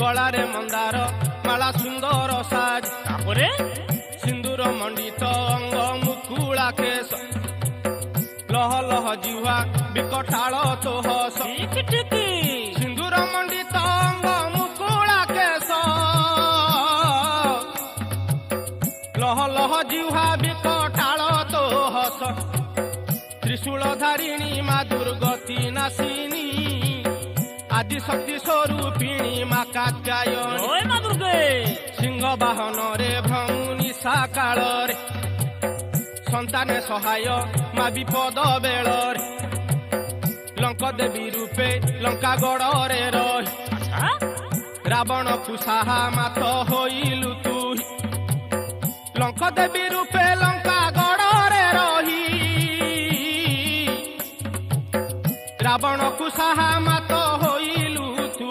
गलारे मंदार माला सुंदर साज तापरे सिंदूर मंडित अंग मुकुला केश लह लह जिह्वा विकटाल तो हस ठीक ठीक सिंदूर मंडित अंग मुकुला केश लह लह जिह्वा विकटाल तो हस त्रिशूल धारिणी मा दुर्गति नाशिनी आदि शक्ति स्वरूपिणी मा कात्यायनी ओए मां दुर्गे सिंह बाहन रे भ्रमुनि साकाल रे संताने सहाय मा विपद बेल लंक देवी रूपे लंका गड़ रे रही अच्छा रावण को साहा मात होइलु तू लंक देवी रूपे लंका गड़ रे रही रावण को साहा मात